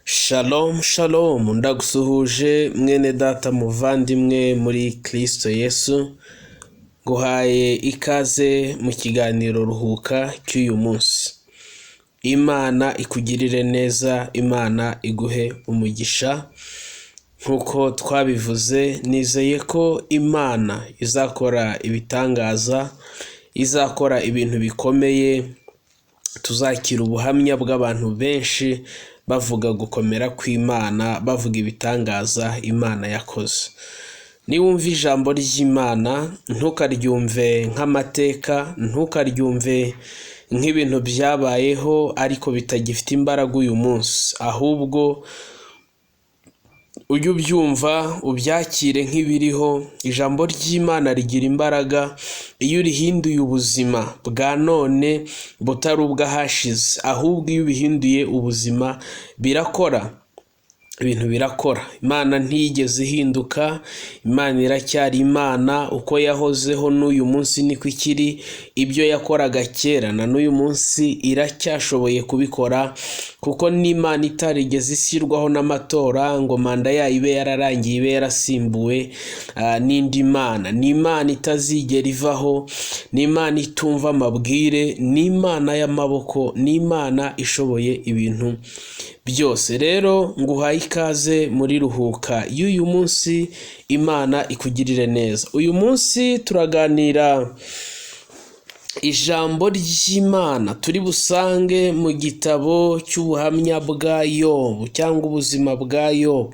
Shalom shalom, ndagusuhuje mwene data muvandimwe muri Kristo Yesu, nguhaye ikaze mu kiganiro ruhuka cy'uyu munsi. Imana ikugirire neza, Imana iguhe umugisha. Nkuko twabivuze, nizeye ko Imana izakora ibitangaza, izakora ibintu bikomeye, tuzakira ubuhamya bw'abantu benshi bavuga gukomera kw'Imana, bavuga ibitangaza Imana yakoze. Niwumva ijambo ry'Imana, ntukaryumve nk'amateka, ntukaryumve nk'ibintu byabayeho ariko bitagifite imbaraga uyu munsi, ahubwo ujye ubyumva ubyakire nk'ibiriho. Ijambo ry'Imana rigira imbaraga iyo urihinduye ubuzima bwa none butari ubw'ahashize, ahubwo iyo ubihinduye ubuzima birakora, ibintu birakora. Imana ntiyigeze ihinduka, Imana iracyari Imana, uko yahozeho n'uyu munsi niko ikiri. Ibyo yakoraga kera na n'uyu munsi iracyashoboye kubikora, kuko n'Imana itarigeze ishyirwaho n'amatora ngo manda yayo ibe yararangiye, ibe yarasimbuwe n'indi Mana. Ni Imana itazigera ivaho, ni Imana itumva amabwire, ni Imana y'amaboko, ni Imana ishoboye ibintu byose. Rero nguhaye ikaze muri ruhuka y'uyu munsi, Imana ikugirire neza. Uyu munsi turaganira ijambo ry'Imana turi busange mu gitabo cy'ubuhamya bwa Yobu cyangwa ubuzima bwa Yobu,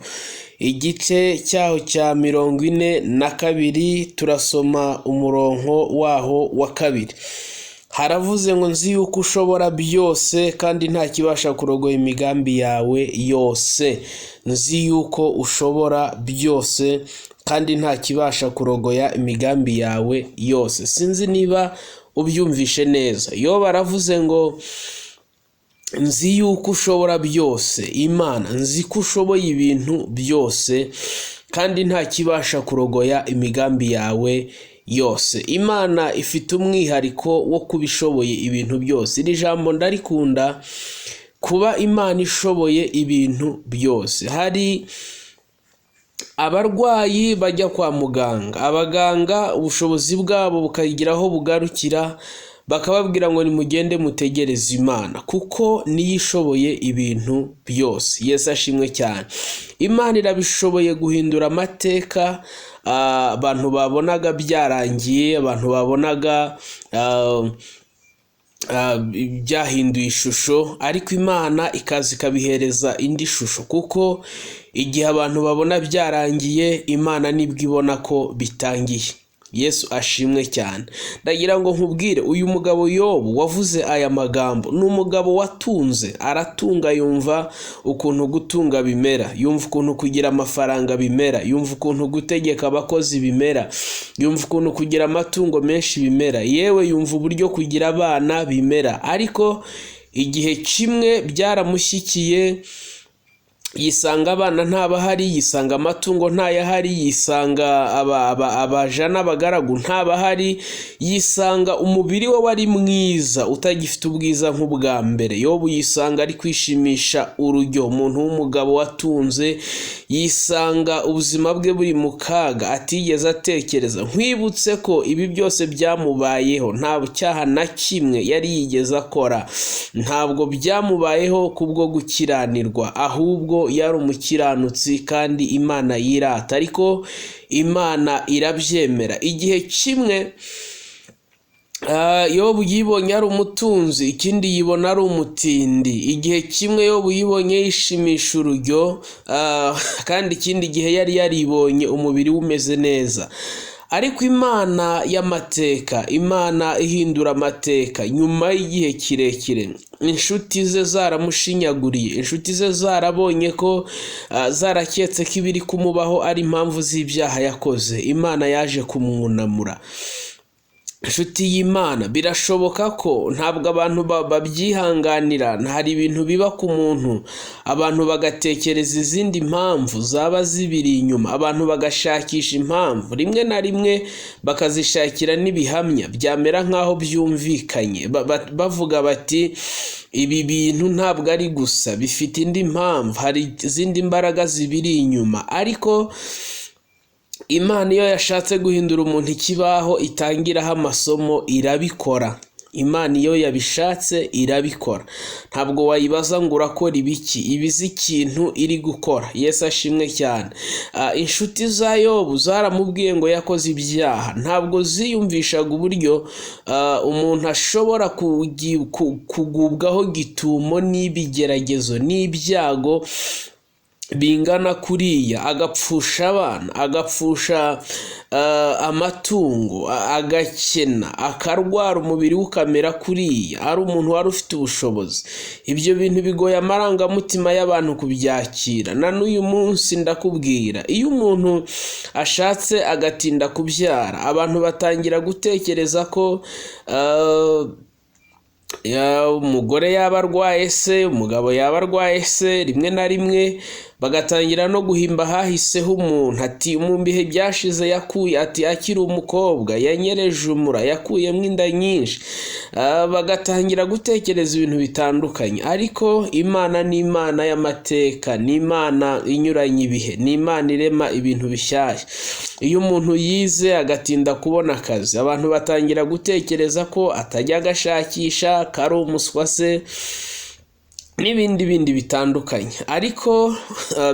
igice cyaho cya 42. Turasoma umurongo waho wa 2. Haravuze ngo nzi yuko ushobora byose kandi nta kibasha kurogoya imigambi yawe yose. Nzi yuko ushobora byose kandi nta kibasha kurogoya imigambi yawe yose. Sinzi niba ubyumvishe neza. Yobu aravuze ngo nzi yuko ushobora byose, Imana nzi ko ushoboye ibintu byose kandi nta kibasha kurogoya imigambi yawe yose. Imana ifite umwihariko wo kubishoboye ibintu byose. Iri jambo ndarikunda, kuba Imana ishoboye ibintu byose. Hari abarwayi bajya kwa muganga, abaganga ubushobozi bwabo bukagira aho bugarukira, bakababwira ngo nimugende mutegereze Imana kuko niyo ishoboye ibintu byose. Yesu ashimwe cyane. Imana irabishoboye guhindura amateka. Abantu babonaga byarangiye, abantu babonaga byahinduye ishusho, ariko Imana ikaza ikabihereza indi shusho, kuko igihe abantu babona byarangiye, Imana nibwo ibona ko bitangiye. Yesu ashimwe cyane. Ndagira ngo nkubwire, uyu mugabo Yobu wavuze aya magambo ni umugabo watunze, aratunga, yumva ukuntu gutunga bimera, yumva ukuntu kugira amafaranga bimera, yumva ukuntu gutegeka abakozi bimera, yumva ukuntu kugira amatungo menshi bimera, yewe yumva uburyo kugira abana bimera. Ariko igihe kimwe byaramushyikiye, yisanga abana ntabahari, yisanga amatungo ntayahari, yisanga abaja n'abagaragu ntabahari, yisanga umubiri we wari mwiza utagifite ubwiza nk'ubwa mbere. Yobu yisanga ari kwishimisha urujyo, umuntu w'umugabo watunze, yisanga ubuzima bwe buri mu kaga atigeze atekereza. Nkwibutse ko ibi byose byamubayeho, nta cyaha na kimwe yari yigeze akora, ntabwo byamubayeho kubwo gukiranirwa, ahubwo yari umukiranutsi kandi Imana yirata. Ariko Imana irabyemera. Igihe kimwe Yobu yibonye ari umutunzi, ikindi yibona ari umutindi. Igihe kimwe Yobu yibonye yishimisha urujyo, kandi ikindi gihe yari yaribonye umubiri umeze neza. Ariko Imana y'amateka, Imana ihindura amateka, nyuma y'igihe kirekire inshuti ze zaramushinyaguriye, inshuti ze zarabonye ko zaraketse ko ibiri kumubaho ari impamvu z'ibyaha yakoze, Imana yaje kumwunamura. inshuti y'Imana, birashoboka ko ntabwo abantu babyihanganira. Hari ibintu biba ku muntu, abantu bagatekereza izindi mpamvu zaba zibiri inyuma, abantu bagashakisha impamvu, rimwe na rimwe bakazishakira n'ibihamya byamera nk'aho byumvikanye, bavuga bati ibi bintu ntabwo ari gusa, bifite indi mpamvu, hari izindi mbaraga zibiri inyuma. Ariko Imana iyo yashatse guhindura umuntu ikibaho itangiraho amasomo irabikora. Imana iyo yabishatse irabikora. Ntabwo wayibaza ngo urakora ibiki, ibizi ikintu iri gukora. Yesu ashimwe cyane. Inshuti za Yobu zaramubwiye ngo yakoze ibyaha, ntabwo ziyumvishaga uburyo umuntu ashobora kugubwaho gitumo n'ibigeragezo n'ibyago bingana kuriya, agapfusha abana, agapfusha amatungo, agakena, akarwara, umubiri ukamera kuriya, ari umuntu wari ufite ubushobozi. Ibyo bintu bigoye amarangamutima y'abantu kubyakira. Na n'uyu munsi ndakubwira, iyo umuntu ashatse agatinda kubyara, abantu batangira gutekereza ko umugore yaba arwaye se, umugabo yaba arwaye se, rimwe na rimwe bagatangira no guhimba hahiseho umuntu, ati mu bihe byashize yakuye, ati akiri umukobwa yanyereje umura, yakuyemo inda nyinshi. Bagatangira gutekereza ibintu bitandukanye. Ariko Imana ni Imana y'amateka, ni Imana inyuranye ibihe, ni Imana irema ibintu bishyashya. Iyo umuntu yize agatinda kubona akazi, abantu batangira gutekereza ko atajya agashakisha, ko ari umuswa se, n'ibindi bitandukanye. Ariko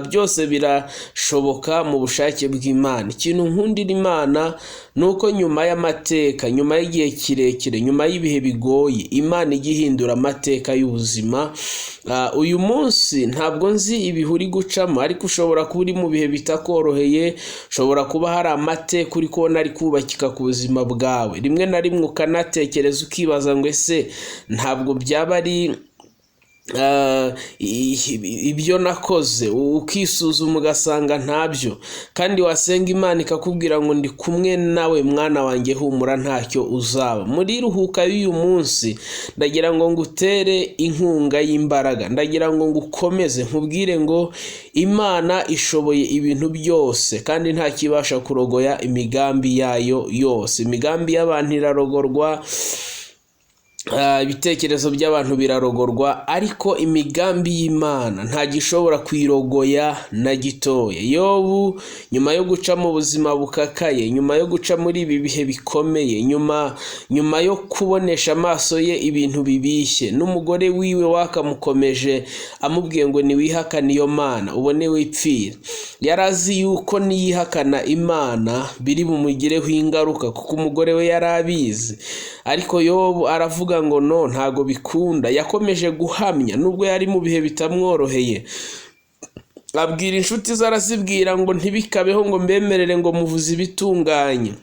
byose birashoboka mu bushake bw'Imana. Ikintu nkundira Imana ni uko nyuma y'amateka, nyuma y'igihe kirekire, nyuma y'ibihe bigoye, Imana ijya ihindura amateka y'ubuzima. Uyu munsi ntabwo nzi ibihe uri gucamo, ariko ushobora kuba uri mu bihe bitakoroheye, ushobora kuba hari amateka uri kubona ari kubakika ku buzima bwawe. Rimwe na rimwe ukanatekereza ukibaza ngo ese ntabwo byaba ari ibyo nakoze, ukisuzuma ugasanga ntabyo, kandi wasenga Imana ikakubwira ngo ndi kumwe nawe mwana wanjye, humura ntacyo uzaba. Muri ruhuka y'uyu munsi ndagira ngo ngutere inkunga y'imbaraga, ndagira ngo ngukomeze, nkubwire ngo Imana ishoboye ibintu byose kandi nta kibasha kurogoya imigambi yayo yose. Imigambi y'abantu irarogorwa, ibitekerezo by'abantu birarogorwa, ariko imigambi y'Imana nta gishobora kwirogoya na gitoya. Yobu nyuma yo guca mu buzima bukakaye, nyuma yo guca muri ibi bihe bikomeye, nyuma yo kubonesha amaso ye ibintu bibishye, n'umugore wiwe wakamukomeje amubwiye ngo niwihakane iyo Mana ubone wipfira. Yarazi yuko niyihakana Imana biri bumugireho ingaruka, kuko umugore we yarabizi. Ariko Yobu aravuga ngo no, ntago bikunda. Yakomeje guhamya nubwo yari mu bihe bitamworoheye. Abwira inshuti ze, arazibwira ngo ntibikabeho ngo mbemerere ngo muvuze ibitunganye.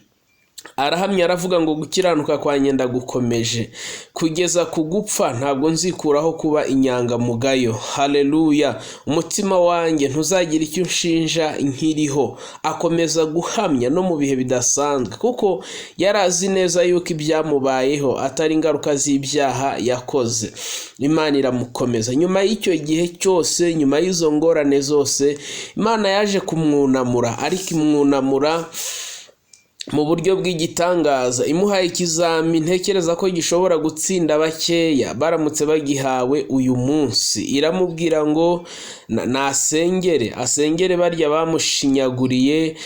Arahamya aravuga ngo gukiranuka kwanjye ndagukomeje kugeza ku gupfa, ntabwo nzikuraho kuba inyangamugayo. Haleluya. Umutima wanjye ntuzagira icyo unshinja nkiriho. Akomeza guhamya no mu bihe bidasanzwe, kuko yarazi neza yuko ibyamubayeho atari ingaruka z'ibyaha yakoze. Imana iramukomeza. Nyuma y'icyo gihe cyose, nyuma y'izo ngorane zose, Imana yaje kumwunamura, ariko imwunamura mu buryo bw'igitangaza. Imuhaye ikizami ntekereza ko gishobora gutsinda bakeya baramutse bagihawe uyu munsi. Iramubwira ngo asengere barya bamushinyaguriye,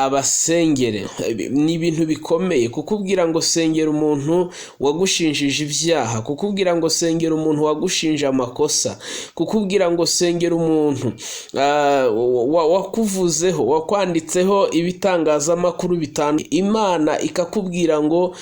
abasengere. Ni ibintu bikomeye kukubwira ngo sengera umuntu wagushinjije ibyaha, kukubwira ngo sengera umuntu wagushinje amakosa, kukubwira ngo sengera umuntu wakuvuzeho, wakwanditseho ibitangazamakuru bitandukanye. Imana ikakubwira ngo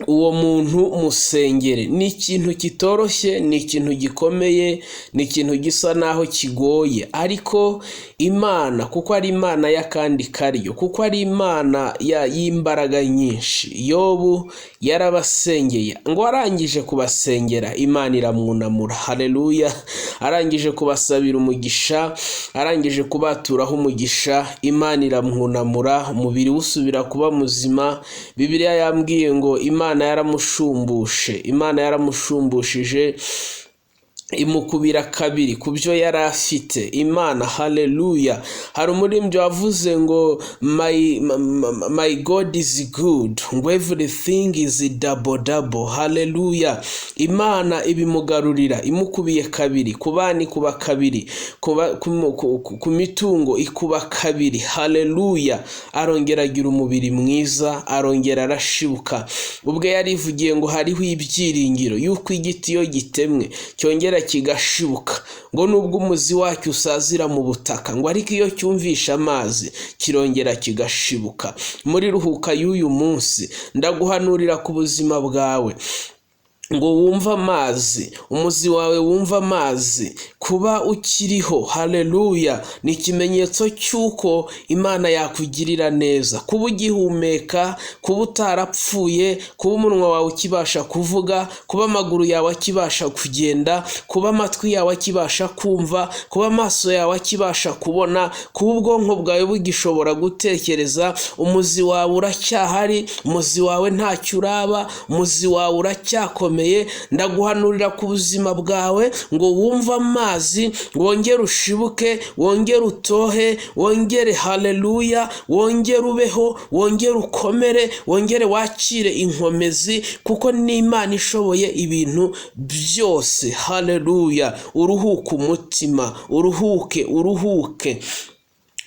uwo muntu musengere. Ni ikintu kitoroshye, ni ikintu gikomeye, ni ikintu gisa naho kigoye, ariko Imana kuko ari Imana y'akandi karyo, kuko ari Imana y'imbaraga nyinshi. Yobu yarabasengeye, ngo arangije kubasengera Imana iramwunamura. Haleluya. Arangije kubasabira umugisha, arangije kubaturaho umugisha Imana iramwunamura, umubiri usubira kuba muzima. Bibiliya yambwiye ngo Imana yaramushumbushije imukubira kabiri ku byo yari afite. Imana, haleluya. Hari umuririmbyi wavuze ngo my God is good, ngo everything is double, haleluya. Imana ibimugarurira imukubiye kabiri, ku bana ikuba kabiri, ku mitungo ikuba kabiri, haleluya. Arongera agira umubiri mwiza, arongera arashibuka. Ubwo yarivugiye ngo hariho ibyiringiro yuko igiti iyo gitemwe cyongera kigashibuka, ngo nubwo umuzi wacyo usazira mu butaka, ngo ariko iyo cyumvisha amazi kirongera kigashibuka. Muri ruhuka y'uyu munsi ndaguhanurira ku buzima bwawe ngo wumva amazi, umuzi wawe wumva amazi, kuba ukiriho, haleluya, ni ikimenyetso cy'uko Imana yakugirira neza. Kuba ugihumeka, kuba utarapfuye, kuba umunwa wawe ukibasha kuvuga, kuba amaguru yawe akibasha kugenda, kuba amatwi yawe akibasha kumva, kuba amaso yawe akibasha kubona, kuba ubwonko bwawe bugishobora gutekereza, umuzi wawe uracyahari, umuzi wawe ntacyo uraba, umuzi wawe uracyakomeye. Ndaguhanurira ku buzima bwawe ngo wumva amazi, wongere ushibuke, wongere utohe, wongere haleluya, wongere ubeho, wongere ukomere, wongere wakire inkomezi, kuko ni Imana ishoboye ibintu byose, haleluya. Uruhuke umutima,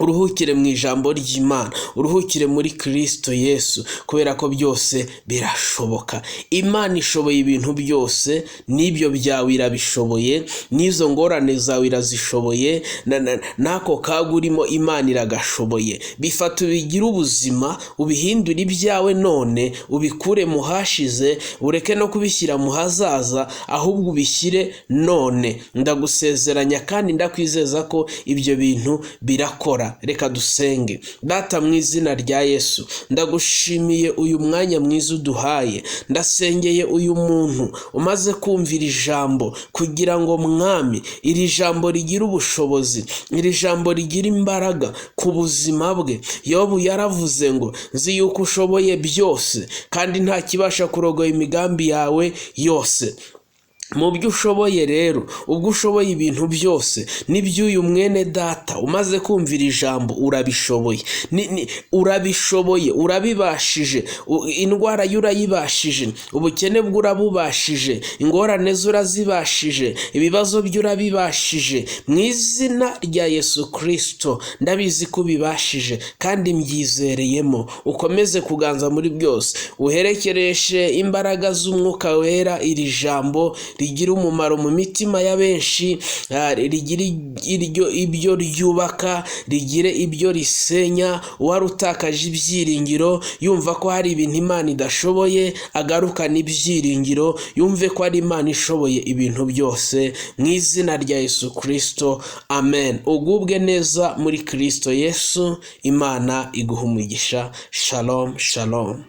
uruhukire mu ijambo ry'Imana, uruhukire muri Kristo Yesu, kubera ko byose birashoboka. Imana ishoboye ibintu byose, n'ibyo byawe irabishoboye, n'izo ngorane zawe irazishoboye, n'ako kaga urimo Imana iragashoboye. Bifata ubigire ubuzima, ubihindure ibyawe none, ubikure mu hashize, ureke no kubishyira mu hazaza, ahubwo ubishyire none. Ndagusezeranya kandi ndakwizeza ko ibyo bintu birakora. Reka dusenge. Data, mu izina rya Yesu, ndagushimiye uyu mwanya mwiza uduhaye. Ndasengeye uyu muntu umaze kumvira ijambo, kugira ngo Mwami, iri jambo rigira ubushobozi, iri jambo rigira imbaraga ku buzima bwe. Yobu yaravuze ngo nzi yuko ushoboye byose, kandi nta kibasha kurogoya imigambi yawe yose. Mu byo ushoboye rero, ubwo ushoboye ibintu byose, n'iby'uyu mwene data umaze kumvira ijambo urabishoboye, urabishoboye, urabibashije. Indwara y'urayibashije, ubukene bw'urabubashije, ingorane z'urazibashije, ibibazo by'urabibashije. Mu izina rya Yesu Kristo ndabizi ko ubibashije kandi mbyizereyemo. Ukomeze kuganza muri byose, uherekereshe imbaraga z'Umwuka Wera iri jambo rigira umumaro mu mitima ya benshi, rigira ibyo ryubaka, rigire ibyo risenya. Uwari utakaje ibyiringiro yumva ko hari ibintu Imana idashoboye, agarukana ibyiringiro, yumve ko ari Imana ishoboye ibintu byose, mu izina rya Yesu Kristo, amen. Ugubwe neza muri Kristo Yesu. Imana iguha umugisha. Shalom, shalom.